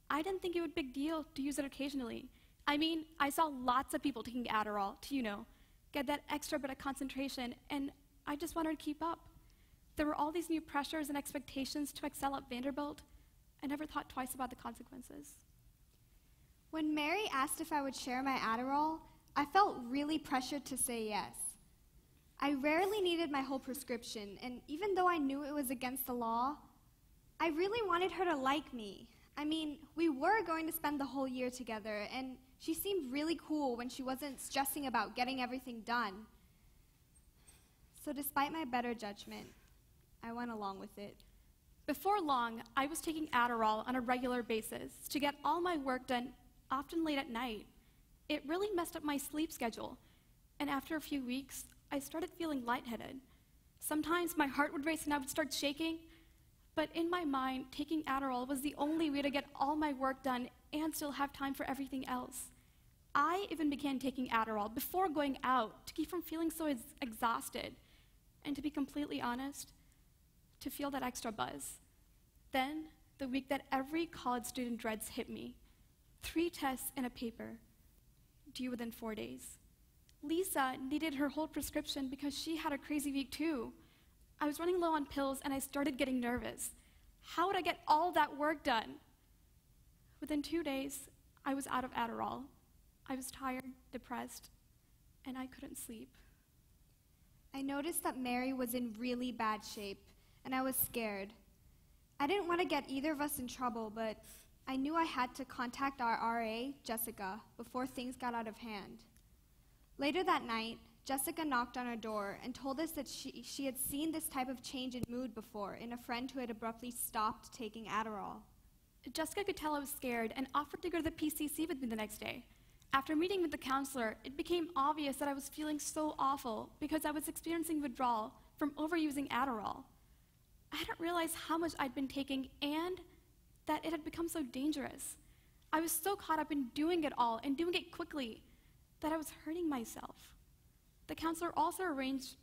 I didn't think it was a big deal to use it occasionally. I mean, I saw lots of people taking Adderall to, get that extra bit of concentration, and I just wanted to keep up. There were all these new pressures and expectations to excel at Vanderbilt. I never thought twice about the consequences. When Mary asked if I would share my Adderall, I felt really pressured to say yes. I rarely needed my whole prescription, and even though I knew it was against the law, I really wanted her to like me. I mean, we were going to spend the whole year together, and she seemed really cool when she wasn't stressing about getting everything done. So despite my better judgment, I went along with it. Before long, I was taking Adderall on a regular basis to get all my work done, often late at night. It really messed up my sleep schedule, and after a few weeks, I started feeling lightheaded. Sometimes my heart would race and I would start shaking, but in my mind, taking Adderall was the only way to get all my work done and still have time for everything else. I even began taking Adderall before going out to keep from feeling so exhausted, and to be completely honest, to feel that extra buzz. Then, the week that every college student dreads hit me, 3 tests and a paper, due within 4 days. Lisa needed her whole prescription because she had a crazy week too. I was running low on pills and I started getting nervous. How would I get all that work done? Within 2 days, I was out of Adderall. I was tired, depressed, and I couldn't sleep. I noticed that Mary was in really bad shape, and I was scared. I didn't want to get either of us in trouble, but I knew I had to contact our RA, Jessica, before things got out of hand. Later that night, Jessica knocked on our door and told us that she had seen this type of change in mood before in a friend who had abruptly stopped taking Adderall. Jessica could tell I was scared and offered to go to the PCC with me the next day. After meeting with the counselor, it became obvious that I was feeling so awful because I was experiencing withdrawal from overusing Adderall. I hadn't realized how much I'd been taking and that it had become so dangerous. I was so caught up in doing it all and doing it quickly that I was hurting myself. The counselor also arranged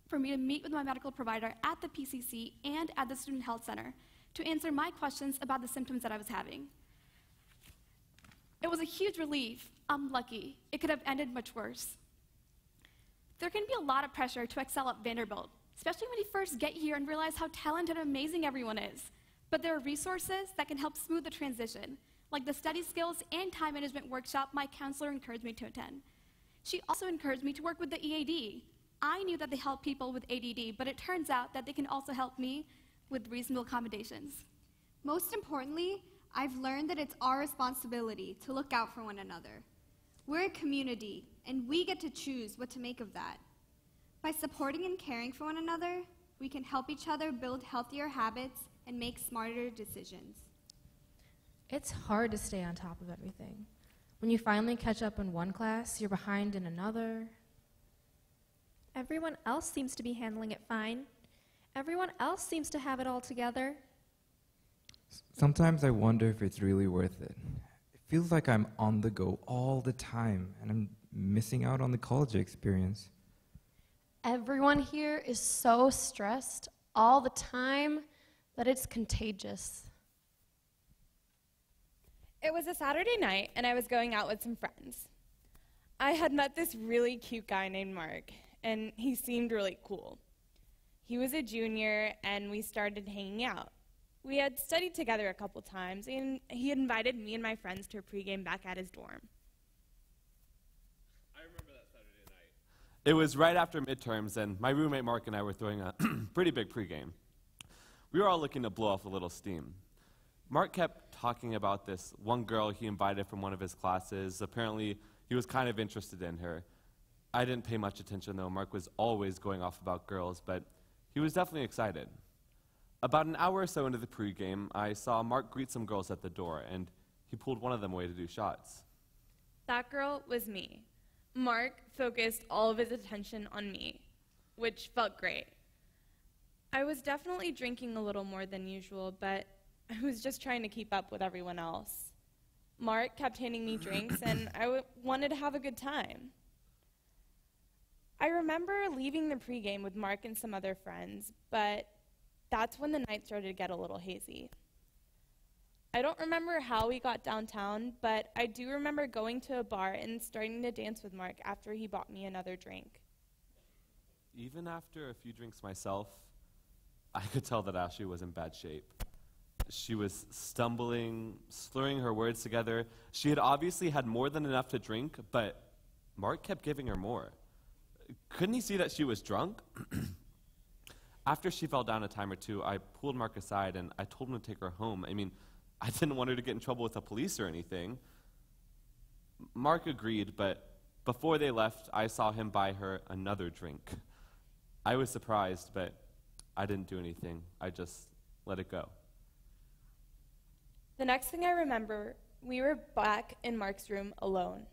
for me to meet with my medical provider at the PCC and at the Student Health Center to answer my questions about the symptoms that I was having. It was a huge relief. I'm lucky. It could have ended much worse. There can be a lot of pressure to excel at Vanderbilt, especially when you first get here and realize how talented and amazing everyone is. But there are resources that can help smooth the transition, like the study skills and time management workshop my counselor encouraged me to attend. She also encouraged me to work with the EAD. I knew that they help people with ADD, but it turns out that they can also help me with reasonable accommodations. Most importantly, I've learned that it's our responsibility to look out for one another. We're a community, and we get to choose what to make of that. By supporting and caring for one another, we can help each other build healthier habits and make smarter decisions. It's hard to stay on top of everything. When you finally catch up in one class, you're behind in another. Everyone else seems to be handling it fine. Everyone else seems to have it all together. Sometimes I wonder if it's really worth it. It feels like I'm on the go all the time, and I'm missing out on the college experience. Everyone here is so stressed all the time that it's contagious. It was a Saturday night, and I was going out with some friends. I had met this really cute guy named Mark, and he seemed really cool. He was a junior, and we started hanging out. We had studied together a couple times, and he had invited me and my friends to a pregame back at his dorm. It was right after midterms, and my roommate Mark and I were throwing a pretty big pregame. We were all looking to blow off a little steam. Mark kept talking about this one girl he invited from one of his classes. Apparently, he was kind of interested in her. I didn't pay much attention, though. Mark was always going off about girls, but he was definitely excited. About an hour or so into the pregame, I saw Mark greet some girls at the door, and he pulled one of them away to do shots. That girl was me. Mark focused all of his attention on me, which felt great. I was definitely drinking a little more than usual, but I was just trying to keep up with everyone else. Mark kept handing me drinks, and I wanted to have a good time. I remember leaving the pregame with Mark and some other friends, but that's when the night started to get a little hazy. I don't remember how we got downtown, but I do remember going to a bar and starting to dance with Mark after he bought me another drink. Even after a few drinks myself, I could tell that Ashley was in bad shape. She was stumbling, slurring her words together. She had obviously had more than enough to drink, but Mark kept giving her more. Couldn't he see that she was drunk? After she fell down a time or two, I pulled Mark aside and I told him to take her home. I mean, I didn't want her to get in trouble with the police or anything. Mark agreed, but before they left, I saw him buy her another drink. I was surprised, but I didn't do anything. I just let it go. The next thing I remember, we were back in Mark's room alone.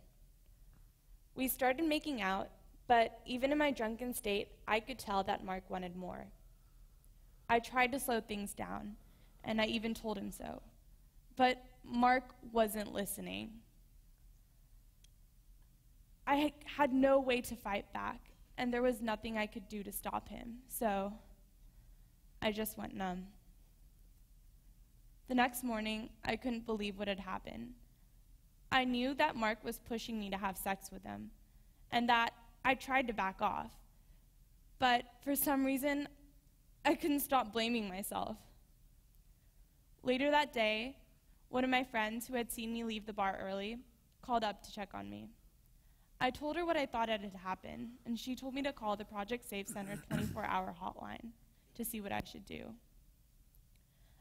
We started making out, but even in my drunken state, I could tell that Mark wanted more. I tried to slow things down, and I even told him so. But Mark wasn't listening. I had no way to fight back, and there was nothing I could do to stop him, so I just went numb. The next morning, I couldn't believe what had happened. I knew that Mark was pushing me to have sex with him, and that I tried to back off. But for some reason, I couldn't stop blaming myself. Later that day, one of my friends who had seen me leave the bar early called up to check on me. I told her what I thought had happened, and she told me to call the Project Safe Center 24-hour hotline to see what I should do.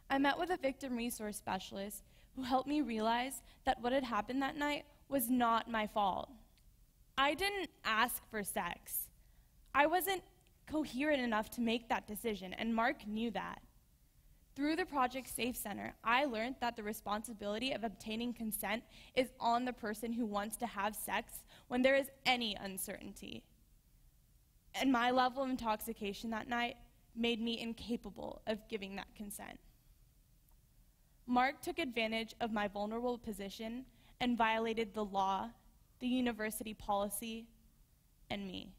I met with a victim resource specialist who helped me realize that what had happened that night was not my fault. I didn't ask for sex. I wasn't coherent enough to make that decision, and Mark knew that. Through the Project Safe Center, I learned that the responsibility of obtaining consent is on the person who wants to have sex when there is any uncertainty. And my level of intoxication that night made me incapable of giving that consent. Mark took advantage of my vulnerable position and violated the law, the university policy, and me.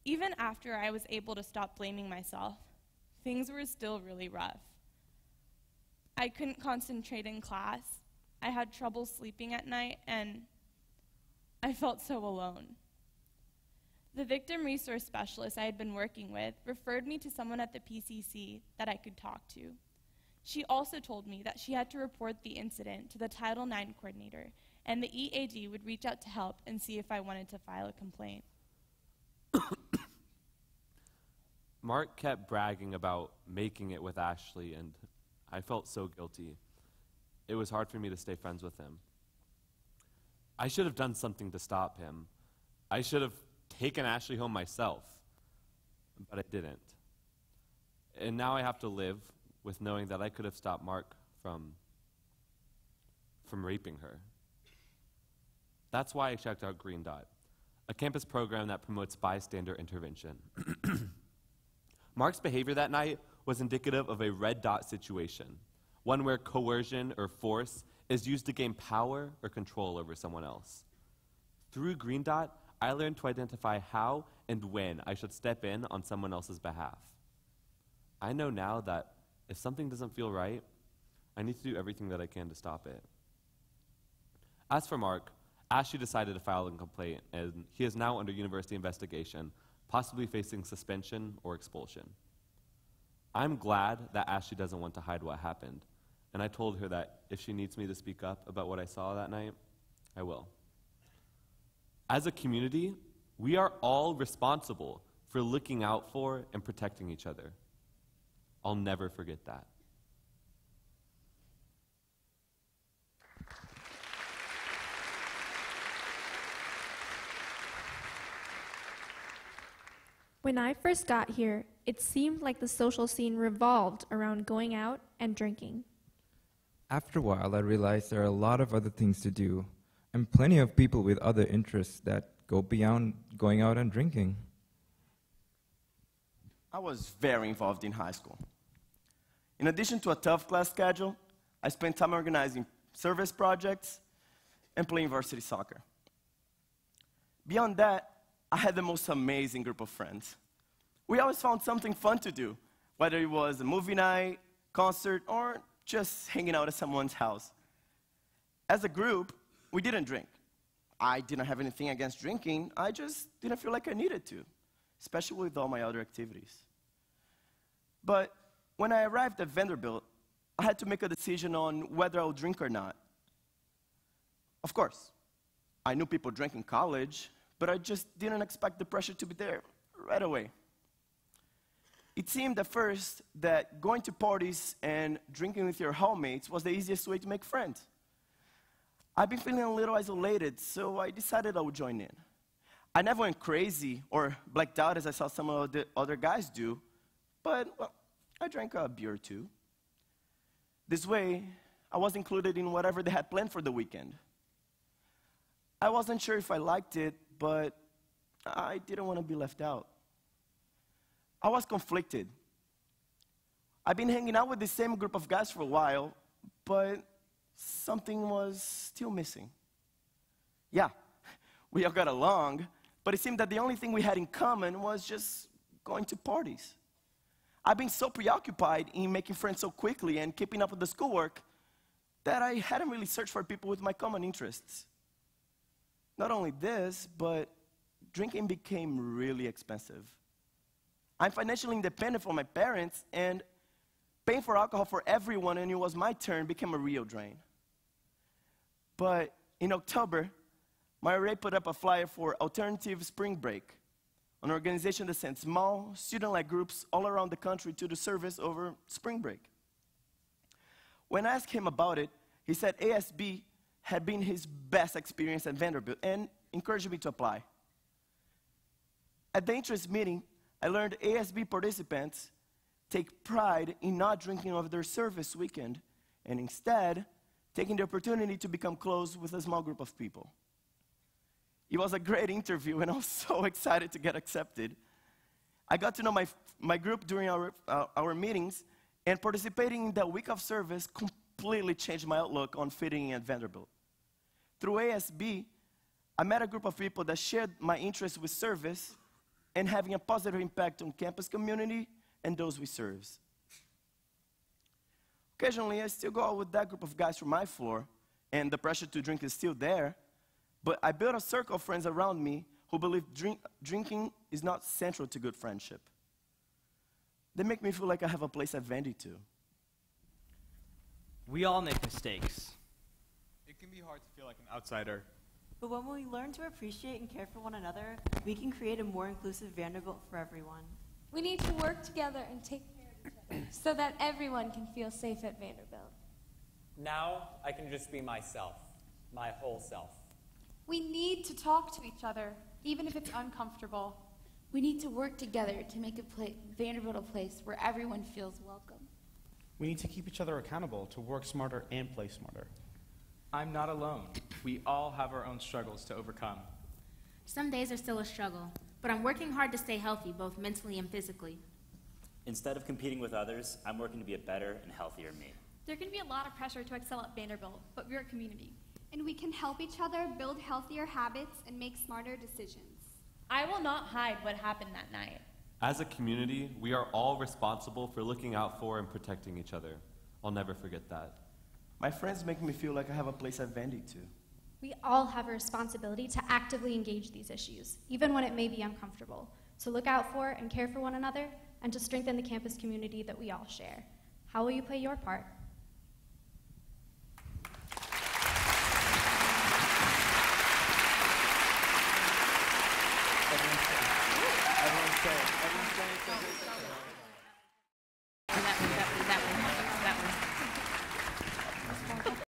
Even after I was able to stop blaming myself, things were still really rough. I couldn't concentrate in class, I had trouble sleeping at night, and I felt so alone. The victim resource specialist I had been working with referred me to someone at the PCC that I could talk to. She also told me that she had to report the incident to the Title IX coordinator, and the EAD would reach out to help and see if I wanted to file a complaint. Mark kept bragging about making it with Ashley, and I felt so guilty. It was hard for me to stay friends with him. I should have done something to stop him. I should have taken Ashley home myself, but I didn't. And now I have to live with knowing that I could have stopped Mark from raping her. That's why I checked out Green Dot, a campus program that promotes bystander intervention. Mark's behavior that night was indicative of a red dot situation, one where coercion or force is used to gain power or control over someone else. Through Green Dot, I learned to identify how and when I should step in on someone else's behalf. I know now that if something doesn't feel right, I need to do everything that I can to stop it. As for Mark, Ashley decided to file a complaint, and he is now under university investigation, possibly facing suspension or expulsion. I'm glad that Ashley doesn't want to hide what happened, and I told her that if she needs me to speak up about what I saw that night, I will. As a community, We are all responsible for looking out for and protecting each other. I'll never forget that. When I first got here, it seemed like the social scene revolved around going out and drinking. After a while, I realized there are a lot of other things to do, and plenty of people with other interests that go beyond going out and drinking. I was very involved in high school. In addition to a tough class schedule, I spent time organizing service projects and playing varsity soccer. Beyond that, I had the most amazing group of friends. We always found something fun to do, whether it was a movie night, concert, or just hanging out at someone's house. As a group, we didn't drink. I didn't have anything against drinking, I just didn't feel like I needed to, especially with all my other activities. But when I arrived at Vanderbilt, I had to make a decision on whether I would drink or not. Of course, I knew people drank in college, but I just didn't expect the pressure to be there right away. It seemed at first that going to parties and drinking with your hallmates was the easiest way to make friends. I've been feeling a little isolated, so I decided I would join in. I never went crazy or blacked out as I saw some of the other guys do, but, well, I drank a beer or two. This way, I was included in whatever they had planned for the weekend. I wasn't sure if I liked it, but I didn't want to be left out. I was conflicted. I've been hanging out with the same group of guys for a while, but something was still missing. Yeah, we all got along, but it seemed that the only thing we had in common was just going to parties. I've been so preoccupied in making friends so quickly and keeping up with the schoolwork that I hadn't really searched for people with my common interests. Not only this, but drinking became really expensive. I'm financially independent from my parents, and paying for alcohol for everyone when it was my turn became a real drain. But in October, my RA put up a flyer for Alternative Spring Break, an organization that sends small, student-led groups all around the country to the service over spring break. When I asked him about it, he said ASB had been his best experience at Vanderbilt and encouraged me to apply. At the interest meeting, I learned ASB participants take pride in not drinking over their service weekend and instead taking the opportunity to become close with a small group of people. It was a great interview, and I was so excited to get accepted. I got to know my group during our meetings, and participating in that week of service completely changed my outlook on fitting in at Vanderbilt. Through ASB, I met a group of people that shared my interest with service and having a positive impact on campus community and those we serve. Occasionally, I still go out with that group of guys from my floor, and the pressure to drink is still there, but I built a circle of friends around me who believe drinking is not central to good friendship. They make me feel like I have a place at Vandy too. We all make mistakes. It can be hard to feel like an outsider. But when we learn to appreciate and care for one another, we can create a more inclusive Vanderbilt for everyone. We need to work together and take care of each other so that everyone can feel safe at Vanderbilt. Now I can just be myself, my whole self. We need to talk to each other, even if it's uncomfortable. We need to work together to make Vanderbilt a place where everyone feels welcome. We need to keep each other accountable to work smarter and play smarter. I'm not alone. We all have our own struggles to overcome. Some days are still a struggle, but I'm working hard to stay healthy, both mentally and physically. Instead of competing with others, I'm working to be a better and healthier me. There can be a lot of pressure to excel at Vanderbilt, but we're a community. And we can help each other build healthier habits and make smarter decisions. I will not hide what happened that night. As a community, we are all responsible for looking out for and protecting each other. I'll never forget that. My friends make me feel like I have a place at Vandy too. We all have a responsibility to actively engage these issues, even when it may be uncomfortable, to look out for and care for one another, and to strengthen the campus community that we all share. How will you play your part?